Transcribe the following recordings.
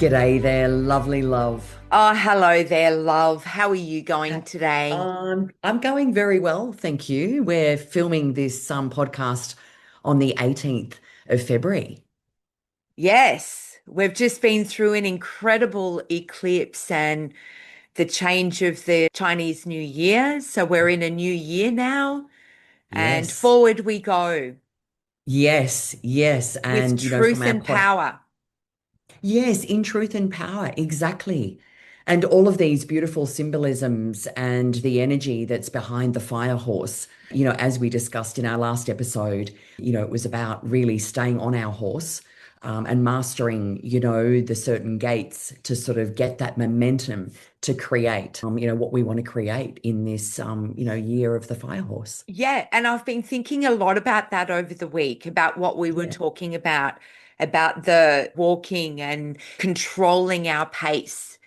G'day there, lovely love. Oh, hello there, love. How are you going Uh, today? I'm going very well, thank you. We're filming this podcast on the 18th of February. Yes, we've just been through an incredible eclipse and the change of the Chinese New Year. So we're in a new year now, and Yes, forward we go yes. with And, from truth our and power. yes, in truth and power, exactly. And all of these beautiful symbolisms and the energy that's behind the fire horse. As we discussed in our last episode, it was about really staying on our horse, and mastering, the certain gates to sort of get that momentum to create, what we want to create in this, year of the fire horse. Yeah, and I've been thinking a lot about that over the week, about what we were Yeah, talking about the walking and controlling our pace.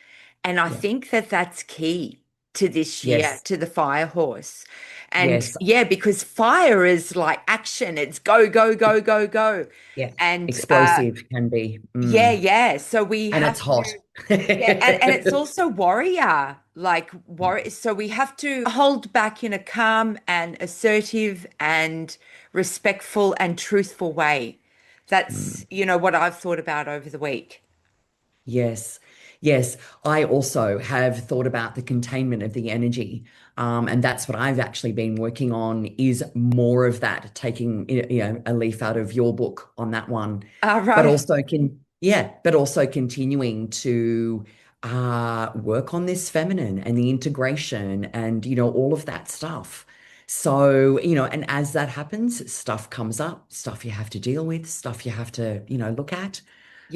And I yeah, think that that's key to this year, yes, to the fire horse. And yes, yeah, because fire is like action, it's go, go, go, go, go. yeah. And Explosive can be. yeah, Mm. yeah. So we And have it's hot. to, yeah, and it's also warrior, like warrior. So we have to hold back in a calm and assertive and respectful and truthful way. That's, Mm. what I've thought about over the week. Yes, yes. I also have thought about the containment of the energy. And that's what I've actually been working on is more of that, taking, a leaf out of your book on that one, All but right. also but also continuing to work on this feminine and the integration and, all of that stuff. So, and as that happens, stuff comes up, stuff you have to deal with, stuff you have to, look at.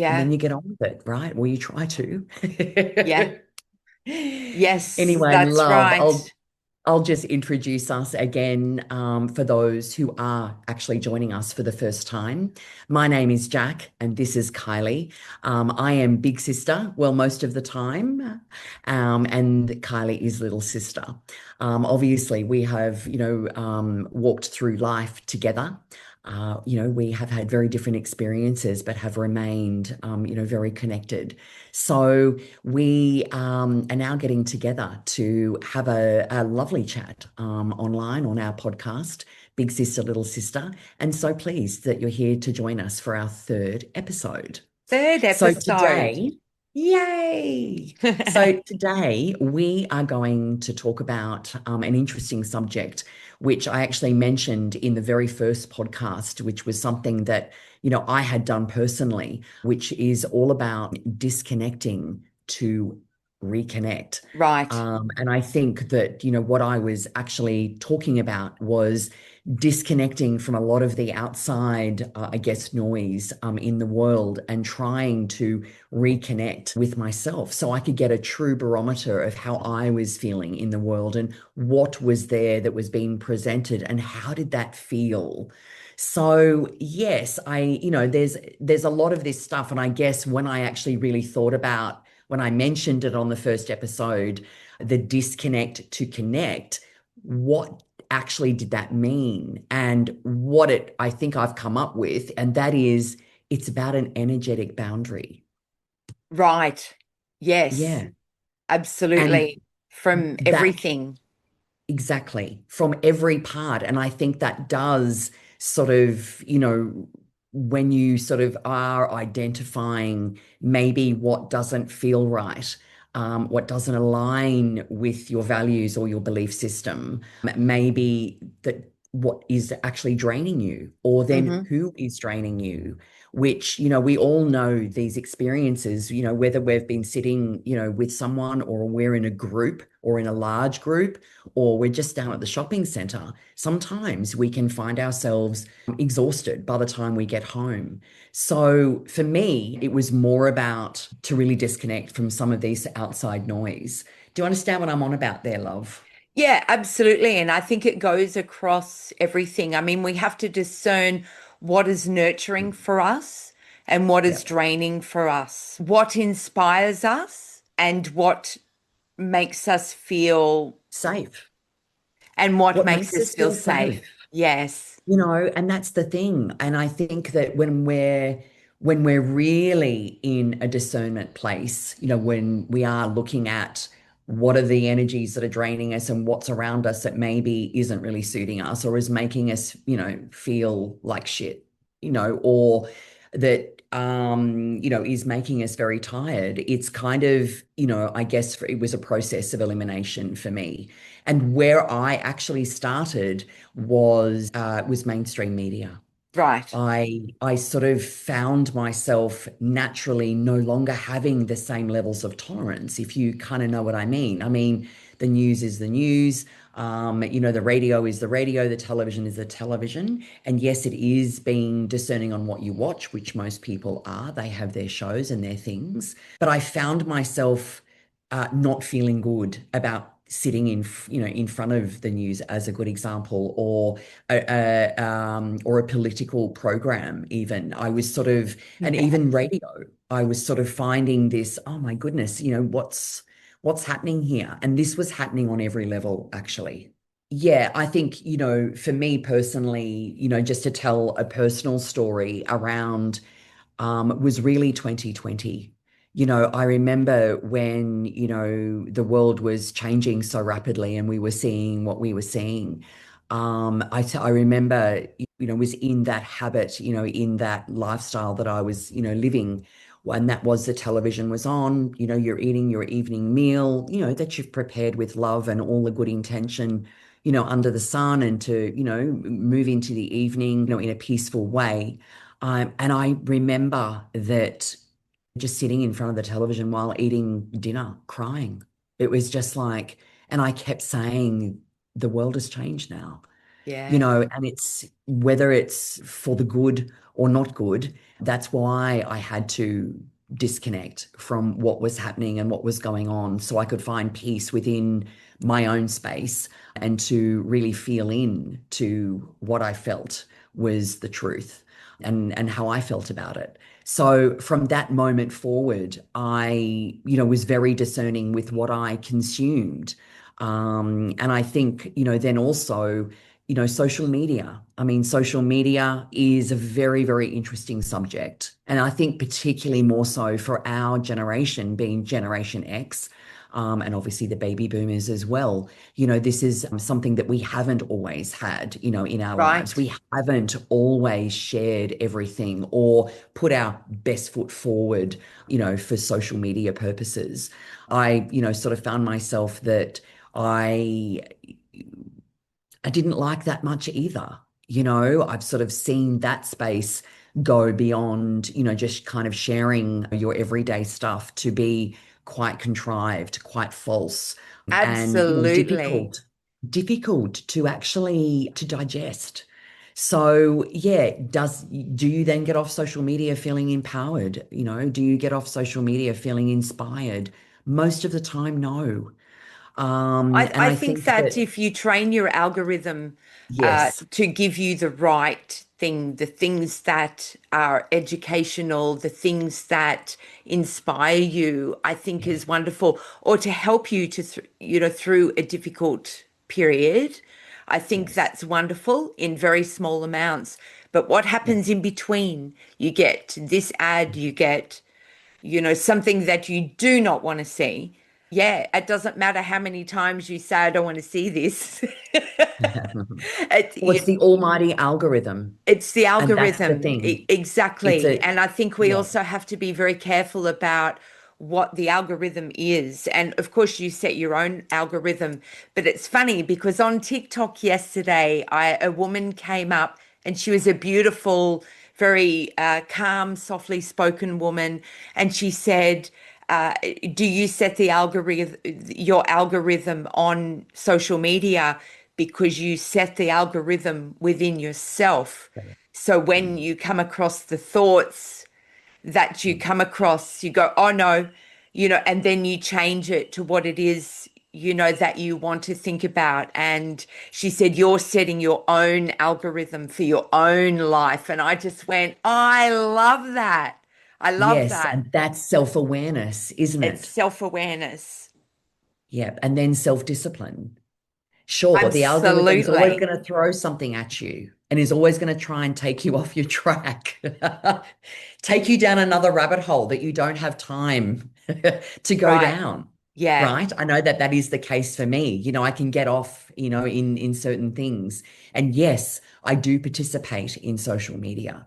And then Yeah. you get on with it, right? Well, you try to. Yeah. Yes, Anyway, that's love, right. I'll just introduce us again, for those who are actually joining us for the first time. My name is Jack, and this is Kylie. I am big sister, well, most of the time, and Kylie is little sister. Obviously, we have, walked through life together. We have had very different experiences, but have remained, very connected. So we are now getting together to have a lovely chat, online on our podcast, Big Sister, Little Sister. And so pleased that you're here to join us for our third episode. Third So episode. today, yay! So today we are going to talk about, an interesting subject, which I actually mentioned in the very first podcast, which was something that, I had done personally, which is all about disconnecting to reconnect. Right. And I think that, what I was actually talking about was disconnecting from a lot of the outside, I guess, noise, in the world and trying to reconnect with myself so I could get a true barometer of how I was feeling in the world and what was there that was being presented and how did that feel. So yes, there's a lot of this stuff. And I guess when I actually really thought about when I mentioned it on the first episode, the disconnect to connect, what actually did that mean? And what it I think I've come up with, and that is it's about an energetic boundary. Right. Yes, Yeah. And absolutely. From that everything. exactly from every part. And I think that does sort of, when you sort of are identifying maybe what doesn't feel right, what doesn't align with your values or your belief system, maybe that what is actually draining you, or then Hmm. who is draining you, which, we all know these experiences, whether we've been sitting, with someone or we're in a group or in a large group or we're just down at the shopping center, sometimes we can find ourselves exhausted by the time we get home. So for me, it was more about to really disconnect from some of these outside noise. Do you understand what I'm on about there, love? Yeah, absolutely. And I think it goes across everything. I mean, we have to discern what is nurturing for us and what is Yep. draining for us, what inspires us and what makes us feel Safe. and what What makes makes us us feel feel safe. safe? Yes. And that's the thing. And I think that when when we're really in a discernment place, when we are looking at what are the energies that are draining us and what's around us that maybe isn't really suiting us or is making us, feel like shit, or that is making us very tired. It's kind of, I guess it was a process of elimination for me. And where I actually started was mainstream media. Right. I sort of found myself naturally no longer having the same levels of tolerance, if you kind of know what I mean. I mean, the news is the news. The radio is the radio, the television is the television. And yes, it is being discerning on what you watch, which most people are. They have their shows and their things. But I found myself not feeling good about sitting in front of the news as a good example, or a political program. Even I was sort of, and Yeah. even radio, I was sort of finding this. Oh my goodness, what's happening here? And this was happening on every level, actually. Yeah, I think, for me personally, just to tell a personal story around was really 2020. I remember when, the world was changing so rapidly and we were seeing what we were seeing. I remember, was in that habit, in that lifestyle that I was, living. And that was the television was on, you're eating your evening meal, that you've prepared with love and all the good intention, under the sun, and to, move into the evening, in a peaceful way. And I remember that just sitting in front of the television while eating dinner, crying. It was just like, and I kept saying, the world has changed now, Yeah. and it's whether it's for the good or not good. That's why I had to disconnect from what was happening and what was going on so I could find peace within my own space and to really feel in to what I felt was the truth and how I felt about it. So from that moment forward, I, was very discerning with what I consumed. And I think, then also, social media. I mean, social media is a very, very interesting subject. And I think particularly more so for our generation, being Generation X, and obviously the baby boomers as well. This is something that we haven't always had, in our lives. Right. We haven't always shared everything or put our best foot forward, for social media purposes. I, sort of found myself that I I didn't like that much either. I've sort of seen that space go beyond, just kind of sharing your everyday stuff to be quite contrived, quite false, and, Absolutely. difficult to actually to digest. So, yeah, do you then get off social media feeling empowered? Do you get off social media feeling inspired? Most of the time, no. And I I think think that that, if you train your algorithm yes. to give you the right thing, the things that are educational, the things that inspire you, I think Yeah. is wonderful, or to help you to, through a difficult period. I think Yes. that's wonderful in very small amounts. But what Yeah. happens in between? You get this ad, you get something that you do not want to see. Yeah, it doesn't matter how many times you say, I don't want to see this. Well, it's It, the almighty algorithm. it's the And that's the algorithm. thing. It's Exactly. a, And I think we yeah, also have to be very careful about what the algorithm is. And of course, you set your own algorithm. But it's funny because on TikTok yesterday, a woman came up and she was a beautiful, very calm, softly spoken woman. And she said, do you set the algorithm, your algorithm on social media because you set the algorithm within yourself? So when mm, you come across the thoughts that you mm. come across, you go, oh no, and then you change it to what it is, that you want to think about. And she said, you're setting your own algorithm for your own life. And I just went, I love that. I love Yes, that. and that's self-awareness, isn't It's it? self-awareness. Yeah, and then self-discipline. Sure, the algorithm's always Absolutely. going to throw something at you and is always going to try and take you off your track, take you down another rabbit hole that you don't have time to go Right. down. Yeah. Right? I know that that is the case for me. I can get off, in certain things. And yes, I do participate in social media.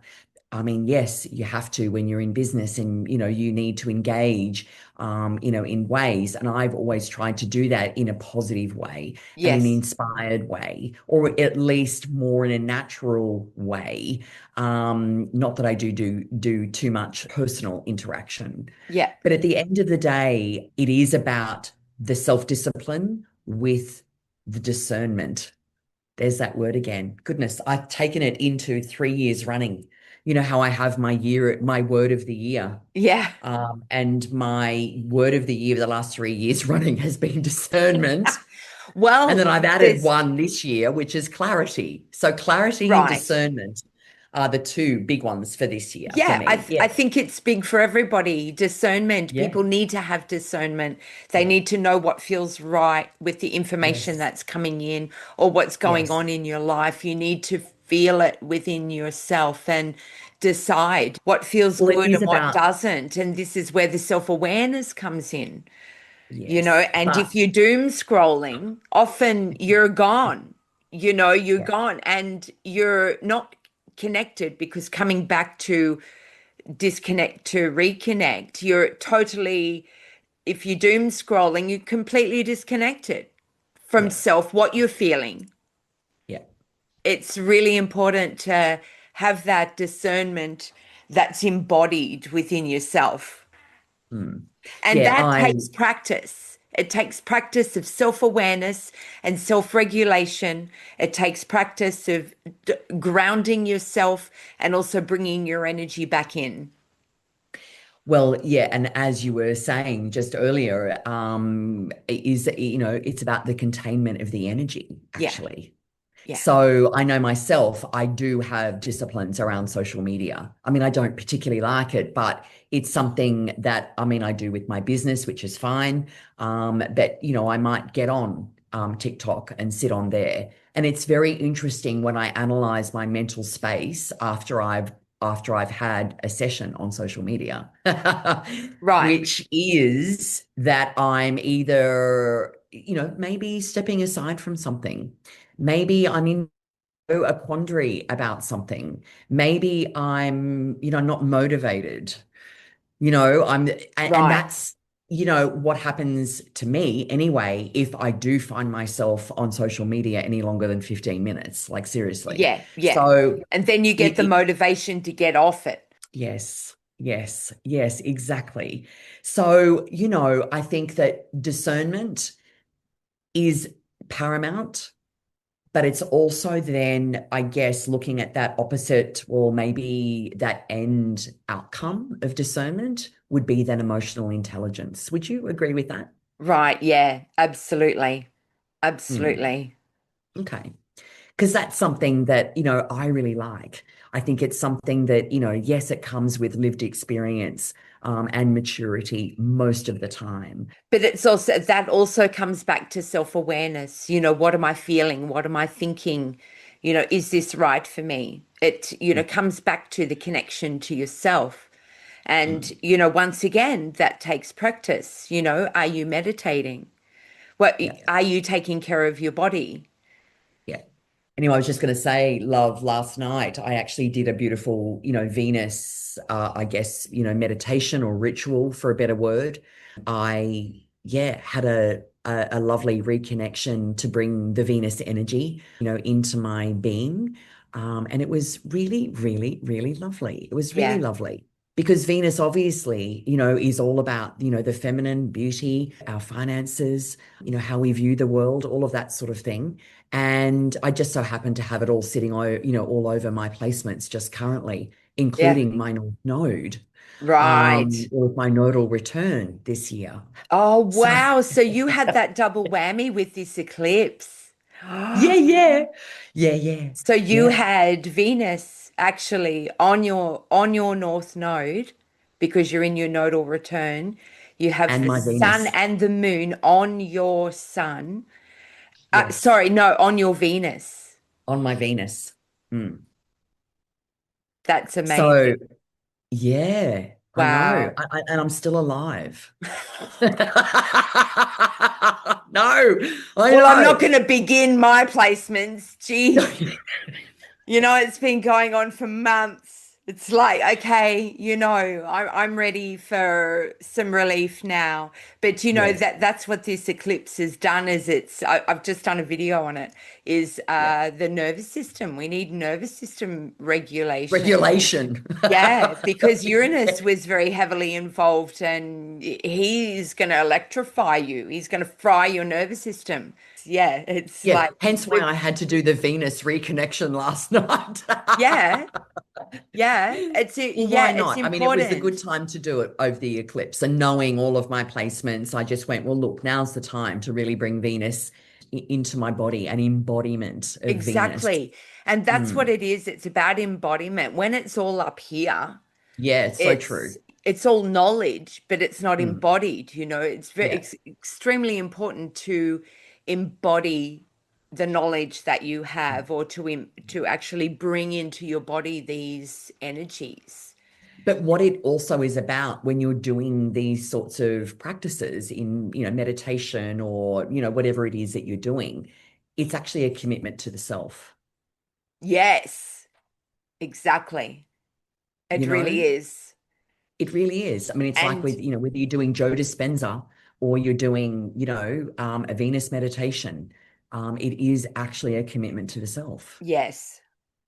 I mean, yes, you have to when you're in business and, you need to engage, in ways. And I've always tried to do that in a positive way and an Yes. inspired way, or at least more in a natural way. Not that I do too much personal interaction. Yeah. But at the end of the day, it is about the self-discipline with the discernment. There's that word again. Goodness, I've taken it into 3 years running. You know how I have my word of the year. Yeah. And my word of the year the last 3 years running has been discernment. And Well, then I've added there's one this year, which is clarity. So clarity and right. discernment are the two big ones for this year for Yeah, me. I Yeah. think it's big for everybody. Discernment. Yeah. People need to have discernment. They Yeah. need to know what feels right with the information Yes. that's coming in or what's going Yes. on in your life. You need to feel it within yourself and decide what feels Well, it good is and what about, doesn't. And this is where the self-awareness comes in. yes, And but if you're doom scrolling, often you're gone, you're yeah, gone and you're not connected because coming back to disconnect to reconnect, you're totally, if you're doom scrolling, you're completely disconnected from yeah, self, what you're feeling. yeah. It's really important to have that discernment that's embodied within yourself. Hmm. And Yeah, that I takes practice. It takes practice of self-awareness and self-regulation. It takes practice of grounding yourself and also bringing your energy back in. Well, yeah, and as you were saying just earlier, it's about the containment of the energy, Yeah, actually. yeah, So I know myself, I do have disciplines around social media. I mean, I don't particularly like it, but it's something that, I mean, I do with my business, which is fine. But, I might get on TikTok and sit on there. And it's very interesting when I analyze my mental space after I've had a session on social media, right, which is that I'm either, maybe stepping aside from something. Maybe I'm in a quandary about something. Maybe I'm, not motivated. And right. that's, what happens to me anyway, if I do find myself on social media any longer than 15 minutes, like seriously. Yeah, yeah. So And then you get the it, motivation to get off it. yes, yes, yes, exactly. So, I think that discernment is paramount. But it's also then, I guess, looking at that opposite, or maybe that end outcome of discernment would be then emotional intelligence. Would you agree with that? Right, yeah, absolutely. Hmm. Absolutely. Okay. Because that's something that, I really like. I think it's something that, yes, it comes with lived experience, and maturity most of the time. But it's also that also comes back to self-awareness. What am I feeling? What am I thinking? Is this right for me? It, Mm, comes back to the connection to yourself. And, mm. once again, that takes practice. Are you meditating? What Yeah. are you taking care of your body? Yeah. Anyway, I was just going to say, love, last night I actually did a beautiful, Venus, I guess, meditation or ritual for a better word. Yeah, had a lovely reconnection to bring the Venus energy, into my being. And it was really, really, really lovely. It was really Yeah. lovely because Venus obviously, is all about, the feminine beauty, our finances, how we view the world, all of that sort of thing. And I just so happen to have it all sitting, all over my placements just currently, Yeah. including my North Node, Right. with my nodal return this year. Oh, So wow. So you had that double whammy with this eclipse. yeah, yeah, yeah, yeah, So you yeah. had Venus actually on your North Node because you're in your nodal return. You have And the my sun Venus. and the moon on your sun. Yes. Sorry, no, on your Venus. On my Venus. Mm. That's So, amazing. yeah, I know. Wow. And I'm still alive. No, I Well, I'm not know. going to begin my placements. Jeez. It's been going on for months. It's like, okay, I'm ready for some relief now. But Yes. that's what this eclipse has done is I've just done a video on it, is Yeah. the nervous system. We need nervous system regulation. Regulation. Yeah, because Uranus was very heavily involved and he's going to electrify you. He's going to fry your nervous system. Yeah, it's Yeah, like hence why we I had to do the Venus reconnection last night. yeah. Yeah, Well, why it's not? I mean, it was a good important. time to do it over the eclipse. And knowing all of my placements, I just went, well, look, now's the time to really bring Venus into my body, an embodiment of Venus. Exactly. And that's what Mm. it is. It's about embodiment. When it's all up here, Yeah, it's so it's true. it's all knowledge, but it's not Mm. embodied. It's very Yeah. extremely important to embody the knowledge that you have, or to actually bring into your body these energies. But what it also is about when you're doing these sorts of practices in, meditation or, whatever it is that you're doing, it's actually a commitment to the self, Yes, exactly. It you really know? is. It really is. I mean, it's like And with, whether you're doing Joe Dispenza or you're doing, a Venus meditation, it is actually a commitment to the self. yes.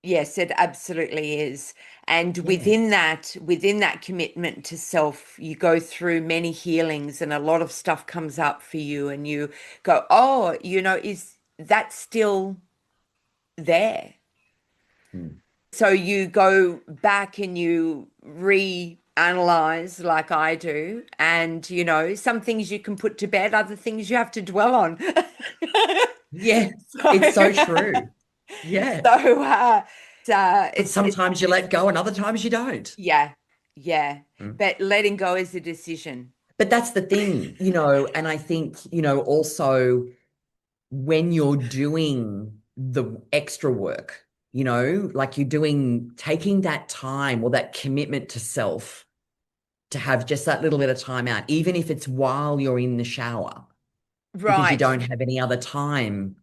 Yes, it absolutely is. And Yeah. within that commitment to self, you go through many healings and a lot of stuff comes up for you and you go, "Oh, is that still there?" Mm. So you go back and you reanalyze like I do, and some things you can put to bed, other things you have to dwell on. Yeah, So it's so true. Yeah. so But it's sometimes you let go and other times you don't. yeah, yeah. Mm. But letting go is a decision. But that's the thing, and I think, also when you're doing the extra work, like you're taking that time or that commitment to self to have just that little bit of time out, even if it's while you're in the shower, because you Right. don't have any other time,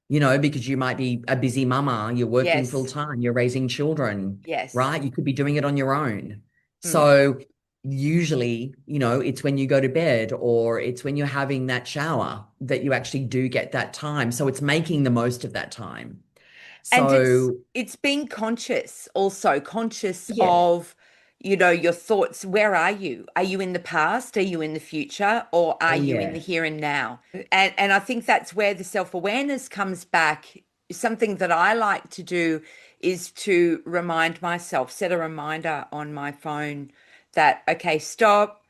because you might be a busy mama, you're working full Yes. time, you're raising children, Yes. right? You could be doing it on your own. Mm. So usually, it's when you go to bed or it's when you're having that shower that you actually do get that time. So it's making the most of that time. And it's So it's being conscious, also conscious yeah. of, your thoughts. Where are you? Are you in the past? Are you in the future? Or are Oh you in the yeah. here and now? And I think that's where the self-awareness comes back. Something that I like to do is to remind myself, set a reminder on my phone that, okay, stop.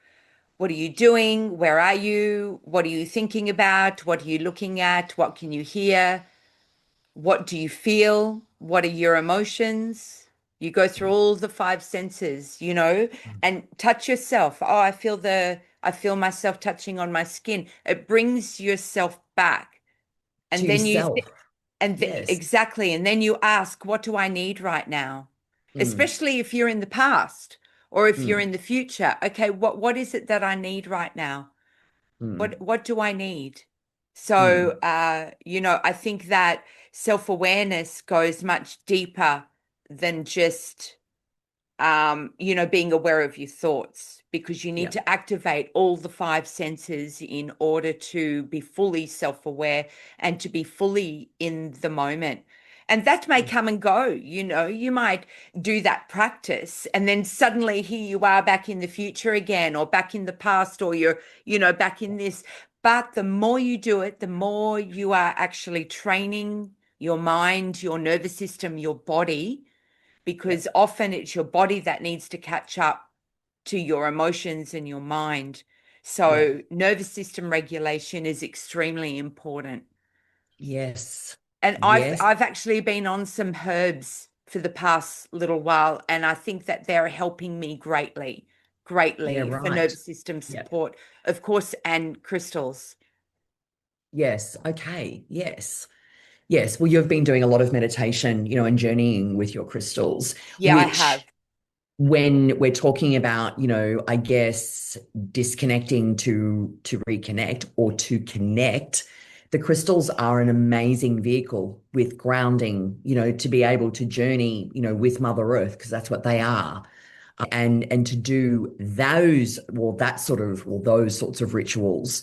What are you doing? Where are you? What are you thinking about? What are you looking at? What can you hear? What do you feel? What are your emotions? You go through all the five senses, and touch yourself. Oh, I feel myself touching on my skin. It brings yourself back. To And then yourself. Yes. exactly. And then you ask, what do I need right now? Mm, Especially if you're in the past or if you're mm, in the future. Okay, what is it that I need right now? mm, What do I need? So, mm. I think that self-awareness goes much deeper than just being aware of your thoughts, because you need Yeah. to activate all the five senses in order to be fully self-aware and to be fully in the moment. And that may Yeah. come and go, you might do that practice and then suddenly here you are back in the future again, or back in the past, or you're, back in this. But the more you do it, the more you are actually training your mind, your nervous system, your body, Yeah. because often it's your body that needs to catch up to your emotions and your mind. Yeah. So, nervous system regulation is extremely important. Yes. And I've Yes. I've actually been on some herbs for the past little while, and I think that they're helping me greatly, Yeah, greatly for right. nervous system Yeah. support, of course, and crystals. Yes. Okay. Yes. Yes. Well, you've been doing a lot of meditation, and journeying with your crystals, Yeah, I have. which when we're talking about, I guess disconnecting to reconnect or to connect, the crystals are an amazing vehicle with grounding, to be able to journey, with Mother Earth, because that's what they are. And to do those sorts of rituals,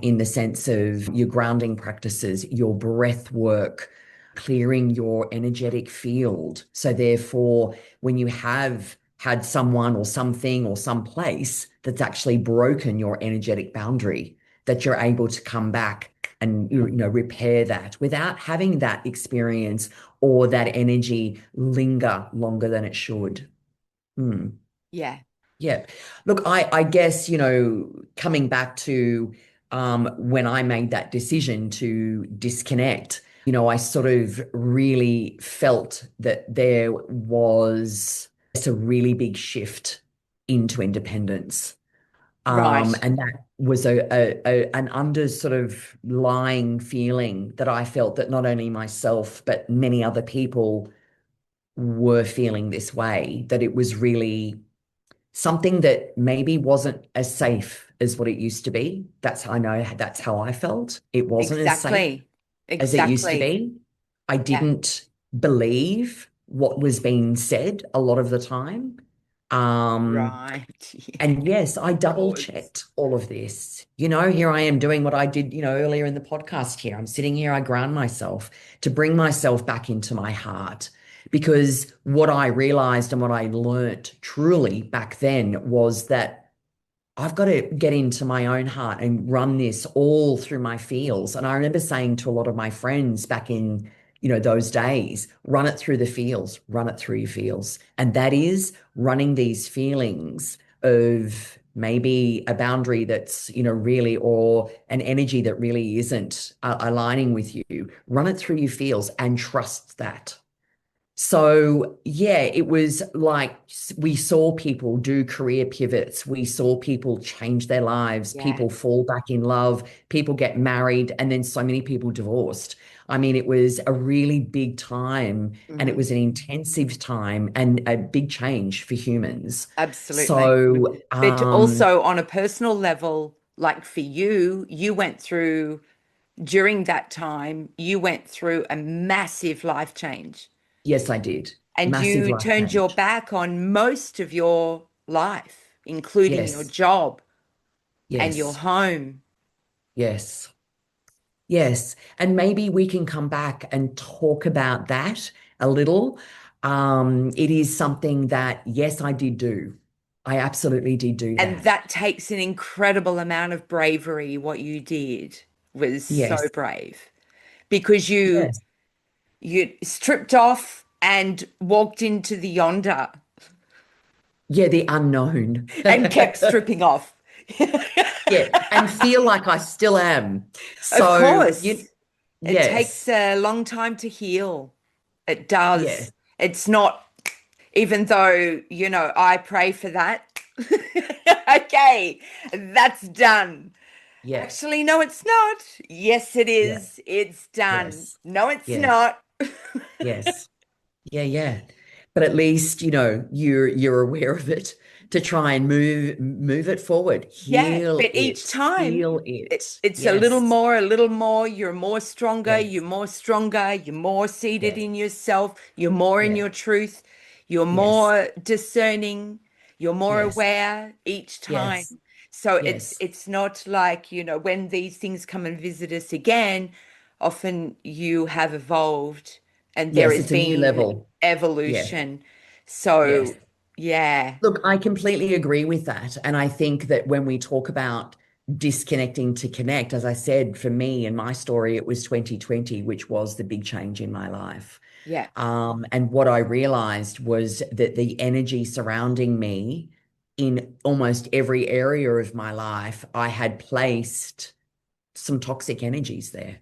in the sense of your grounding practices, your breath work, clearing your energetic field. So therefore, when you have had someone or something or some place that's actually broken your energetic boundary, that you're able to come back and repair that without having that experience or that energy linger longer than it should. Hmm. Yeah. Yeah. Look, I guess, coming back to when I made that decision to disconnect, I sort of really felt that there was a really big shift into independence. Right. And that was an under sort of lying feeling that I felt that not only myself, but many other people were feeling this way, that it was really something that maybe wasn't as safe as what it used to be. I know that's how I felt. It wasn't as safe Exactly. as it used to Exactly. be. I Yeah. didn't believe what was being said a lot of the time. Um, Right. Yeah. and yes, I Of double course. checked all of this. Here I am doing what I did, earlier in the podcast here. I'm sitting here, I ground myself to bring myself back into my heart. Because what I realized and what I learnt truly back then was that I've got to get into my own heart and run this all through my feels. And I remember saying to a lot of my friends back in, those days, run it through the feels, run it through your feels. And that is running these feelings of maybe a boundary that's, really, or an energy that really isn't aligning with you. Run it through your feels and trust that. So, yeah, it was like we saw people do career pivots. We saw people change their lives, Yeah. people fall back in love, people get married, and then so many people divorced. I mean, it was a really big time and it Hmm. was an intensive time and a big change for humans. Absolutely. So, But also on a personal level, like for you, you went through during that time, you went through a massive life change yes, I did. and Massive you life turned your change. back on most of your life, including your Yes, job and your yes, home. yes. Yes, and maybe we can come back and talk about that a little. It is something that, yes, I did do. I absolutely did do And that. that takes an incredible amount of bravery. What you did was so Yes, brave because you yes. you stripped off and walked into the yonder Yeah, the unknown. and kept stripping off. Yeah, and feel like I still am. Of So, course, it takes yes, a long time to heal. It yes, does. It's not, even though, I pray for that. Okay, that's done. yes, Actually, no, it's not. Yes, it yeah, is. It's done. yes, No, it's yes, not. yes. Yeah, yeah. But at least, you're aware of it to try and move it forward. Yeah, Heal but each it. time Heal it. it's Yes. a little more. You're more stronger. You're Yes. more stronger. You're more seated Yes. in yourself. You're more in Yes. your truth. You're Yes. more discerning. You're more Yes. aware each time. Yes. So it's Yes. it's not like, when these things come and visit us again, often you have evolved and there Yes. has It's a new been level. Yes. evolution. Yes. So yeah, Look, I completely agree with that. And I think that when we talk about disconnecting to connect, as I said, for me and my story, it was 2020, which was the big change in my life. yeah, And what I realized was that the energy surrounding me in almost every area of my life, I had placed some toxic energies there.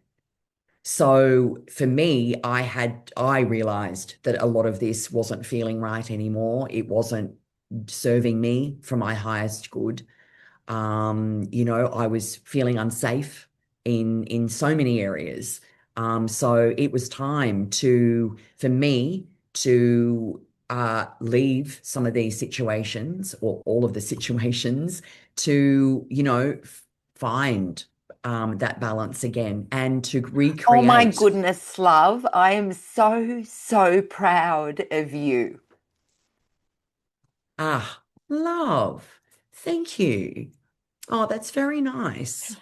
So for me, I realized that a lot of this wasn't feeling right anymore. It wasn't serving me for my highest good. I was feeling unsafe in so many areas. So it was time to for me to leave some of these situations or all of the situations to, find that balance again and to Oh my recreate. goodness, love. I am so, so proud of you. Ah, love. Thank you. Oh, that's very nice.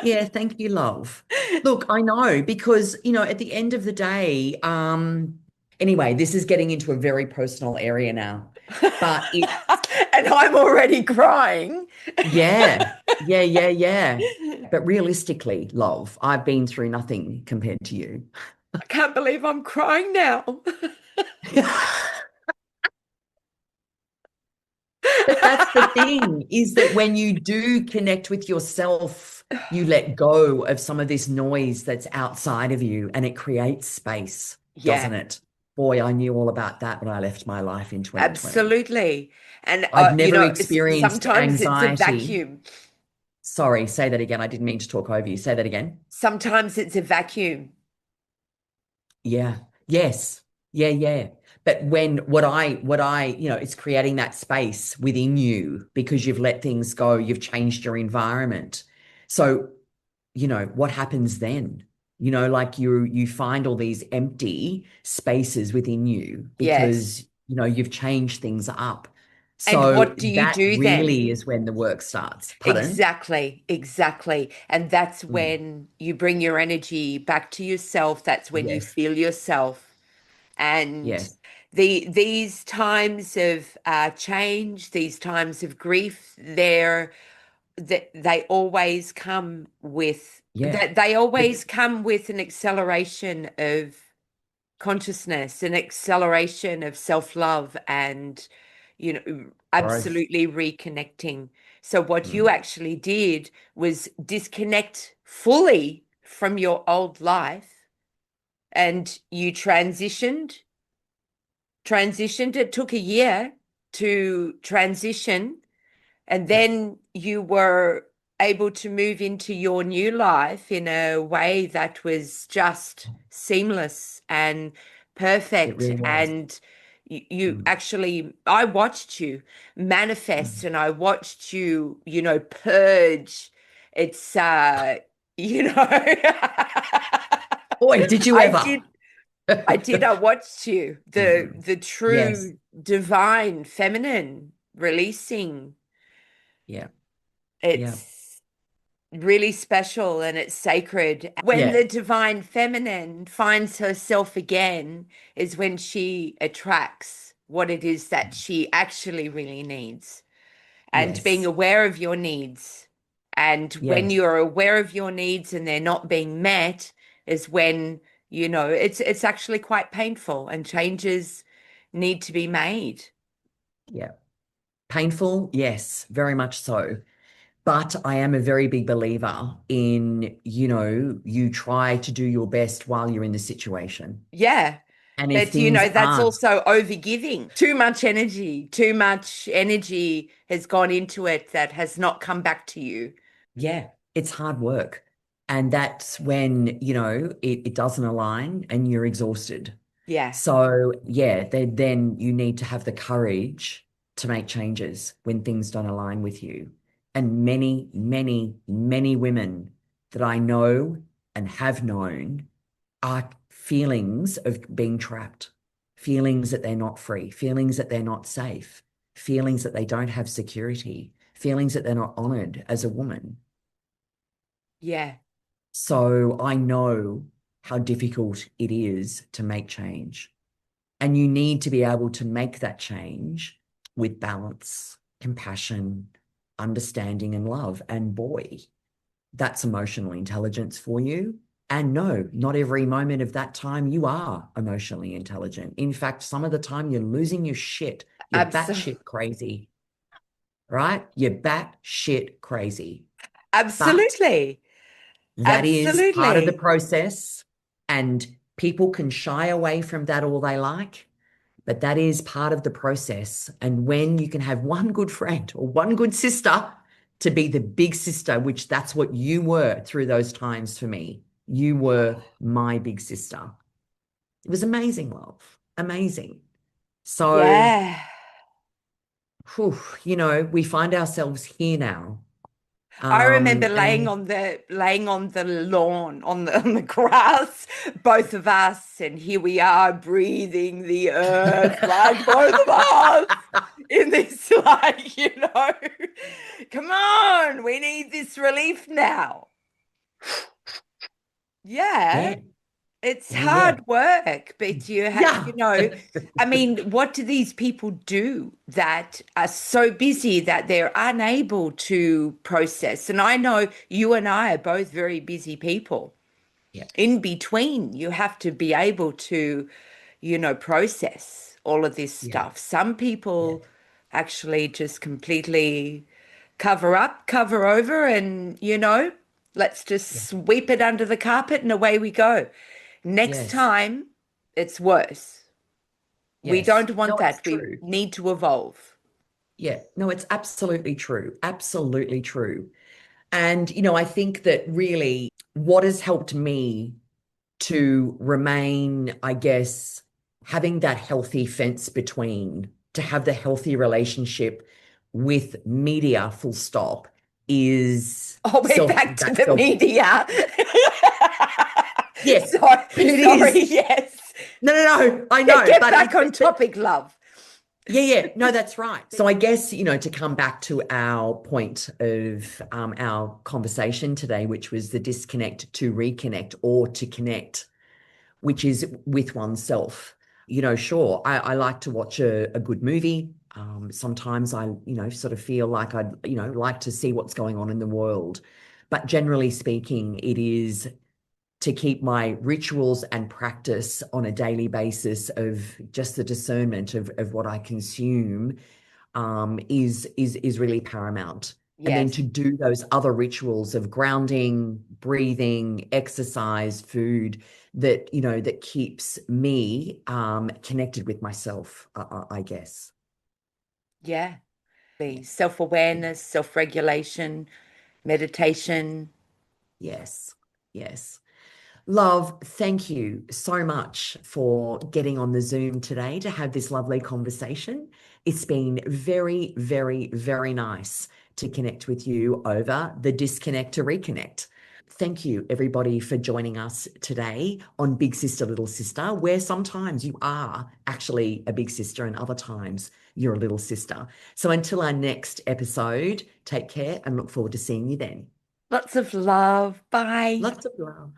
Yeah, thank you, love. Look, I know because, at the end of the day, anyway, this is getting into a very personal area now. But it, And I'm already crying. yeah, yeah, yeah, yeah. But realistically, love, I've been through nothing compared to you. I can't believe I'm crying now. But that's the thing, is that when you do connect with yourself, you let go of some of this noise that's outside of you and it creates space, Yeah, doesn't it? Boy, I knew all about that when I left my life in 2020. absolutely. And I'd never experienced sometimes it's a anxiety. vacuum. Sorry, say that again. I didn't mean to talk over you. Say that again. Sometimes it's a vacuum. Yeah. Yes. Yeah, yeah. But when it's creating that space within you because you've let things go, you've changed your environment. So, what happens then? Like you find all these empty spaces within you Yes. because, you've changed things up. And So what do you that do then? really is when the work starts. Pardon? Exactly, exactly. And that's Mm. when you bring your energy back to yourself. That's when you Yes. feel yourself. And Yes. these times of change, these times of grief, they always come with Yeah. that they always It's come with an acceleration of consciousness, an acceleration of self-love and growth. absolutely reconnecting. So what you Mm. actually did was disconnect fully from your old life and you transitioned. It took a year to transition, and Yeah. then you were able to move into your new life in a way that was just seamless and It perfect. really was. And you Mm. actually, I watched you manifest Mm. and I watched you, purge. It's, you know, Boy, did you I ever? did. I did. I watched you, the Mm. the Yes. true divine feminine releasing. Yeah. Yeah. It's really special and it's sacred. When Yeah. the divine feminine finds herself again is when she attracts what it is that she actually really needs. And being Yes. aware of your needs. And when Yes. you're aware of your needs and they're not being met is when, it's actually quite painful and changes need to be made. Yeah. Painful? Yes, very much so. But I am a very big believer in, you try to do your best while you're in the situation. Yeah. And if But things that's aren't, also overgiving. Too much energy has gone into it that has not come back to you. yeah, it's hard work. And that's when, it doesn't align and you're exhausted. Yeah. So, yeah, then you need to have the courage to make changes when things don't align with you. And many, many, many women that I know and have known are feelings of being trapped, feelings that they're not free, feelings that they're not safe, feelings that they don't have security, feelings that they're not honored as a woman. Yeah. So I know how difficult it is to make change. And you need to be able to make that change with balance, compassion, understanding, and love. And boy, that's emotional intelligence for you. And no, not every moment of that time you are emotionally intelligent. In fact, some of the time you're losing your shit. You're Absolutely. batshit crazy, right? You're batshit crazy. But Absolutely. that is part of the Absolutely. process. And people can shy away from that all they like, but that is part of the process. And when you can have one good friend or one good sister to be the big sister, which that's what you were through those times for me. You were my big sister. It was amazing, love. Amazing. So, Yeah. whew, we find ourselves here now. I remember And laying on the lawn on the grass, both of us, and here we are breathing the earth, like both of us in this, like, come on, we need this relief now. Yeah. yeah, It's yeah, yeah, hard work, but yeah, I mean, what do these people do that are so busy that they're unable to process? And I know you and I are both very busy people. yeah, In between, you have to be able to, process all of this yeah, stuff. Some yeah, people actually just completely cover up, cover over, and, let's just yeah. sweep it under the carpet and away we go. Next Yes, time, it's worse. We yes. don't want No, it's that. We true. need to evolve. Yeah, no, it's absolutely true. Absolutely true. And, I think that really what has helped me to remain, I guess, having that healthy fence between, to have the healthy relationship with media, full stop, is Oh, we're self, back to that the self. media. Yes, Sorry, but it sorry, is. yes. No, no, no, I Get, know, get but back on but topic, love. yeah, yeah, no, that's right. So I guess, to come back to our point of our conversation today, which was the disconnect to reconnect or to connect, which is with oneself. Sure, I like to watch a good movie. Sometimes I, sort of feel like I'd, like to see what's going on in the world. But generally speaking, it is to keep my rituals and practice on a daily basis of just the discernment of what I consume is really paramount. And then Yes. to do those other rituals of grounding, breathing, exercise, food that keeps me connected with myself, I guess. Yeah. Yeah. Yeah. Self-awareness, self-regulation, meditation. Yes. Yes. Love, thank you so much for getting on the Zoom today to have this lovely conversation. It's been very, very, very nice to connect with you over the disconnect to reconnect. Thank you, everybody, for joining us today on Big Sister, Little Sister, where sometimes you are actually a big sister and other times you're a little sister. So until our next episode, take care and look forward to seeing you then. Lots of love. Bye. Lots of love.